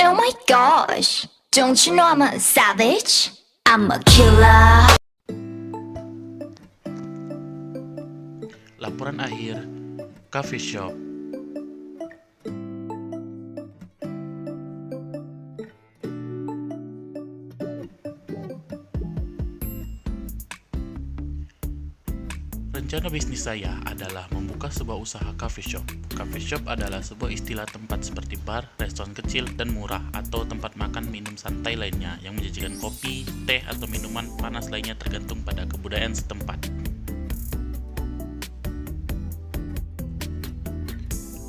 Oh my gosh, don't you know I'm a savage? I'm a killer. Laporan akhir Coffee Shop. Rencana bisnis saya adalah membuka sebuah usaha coffee shop. Coffee shop adalah sebuah istilah tempat seperti bar, restoran kecil, dan murah, atau tempat makan minum santai lainnya yang menyajikan kopi, teh, atau minuman panas lainnya tergantung pada kebudayaan setempat.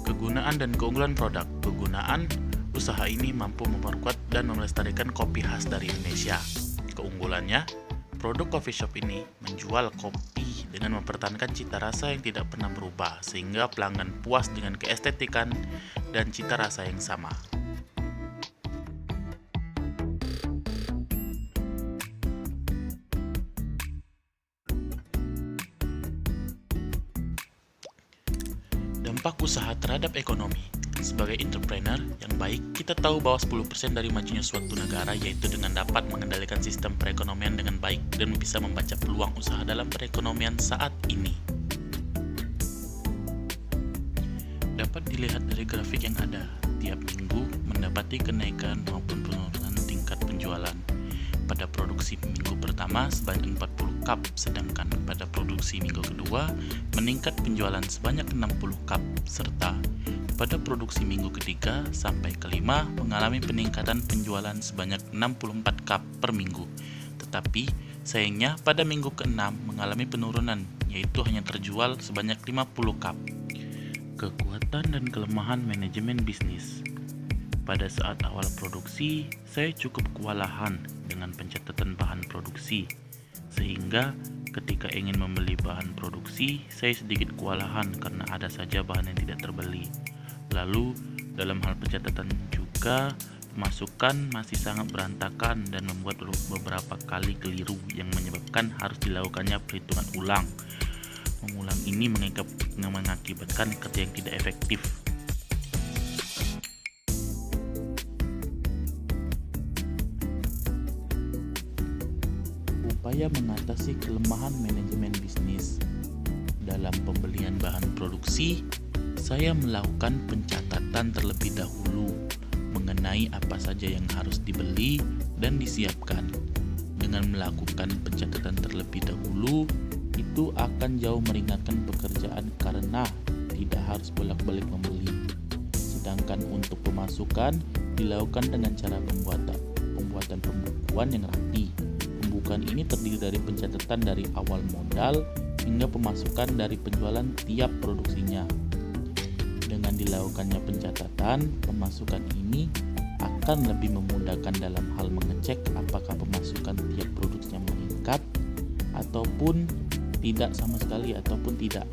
Kegunaan dan keunggulan produk. Kegunaan, usaha ini mampu memperkuat dan melestarikan kopi khas dari Indonesia. Keunggulannya, produk coffee shop ini menjual kopi dengan mempertahankan cita rasa yang tidak pernah berubah, sehingga pelanggan puas dengan keestetikan dan cita rasa yang sama. Dampak usaha terhadap ekonomi. Sebagai entrepreneur yang baik, kita tahu bahwa 10% dari majunya suatu negara yaitu dengan dapat mengendalikan sistem perekonomian dengan baik dan bisa membaca peluang usaha dalam perekonomian saat ini. Dapat dilihat dari grafik yang ada, tiap minggu mendapati kenaikan maupun penurunan tingkat penjualan. Pada produksi minggu pertama sebanyak 40 cup, sedangkan pada produksi minggu kedua meningkat penjualan sebanyak 60 cup, serta pada produksi minggu ketiga sampai kelima mengalami peningkatan penjualan sebanyak 64 cup per minggu. Tetapi sayangnya pada minggu ke-6 mengalami penurunan, yaitu hanya terjual sebanyak 50 cup. Kekuatan dan kelemahan manajemen bisnis. Pada saat awal produksi, saya cukup kewalahan dengan pencatatan bahan produksi, sehingga ketika ingin membeli bahan produksi, saya sedikit kewalahan karena ada saja bahan yang tidak terbeli. Lalu, dalam hal pencatatan juga, pemasukan masih sangat berantakan dan membuat beberapa kali keliru yang menyebabkan harus dilakukannya perhitungan ulang. Mengulang ini mengakibatkan kerja yang tidak efektif. Upaya mengatasi kelemahan manajemen bisnis. Dalam pembelian bahan produksi, saya melakukan pencatatan terlebih dahulu mengenai apa saja yang harus dibeli dan disiapkan. Dengan melakukan pencatatan terlebih dahulu, itu akan jauh meringankan pekerjaan karena tidak harus bolak-balik membeli. Sedangkan untuk pemasukan dilakukan dengan cara pembuatan pembukuan yang rapi. Pembukuan ini terdiri dari pencatatan dari awal modal hingga pemasukan dari penjualan tiap produksinya. Dengan dilakukannya pencatatan, pemasukan ini akan lebih memudahkan dalam hal mengecek apakah pemasukan tiap produksinya meningkat ataupun tidak sama sekali ataupun tidak.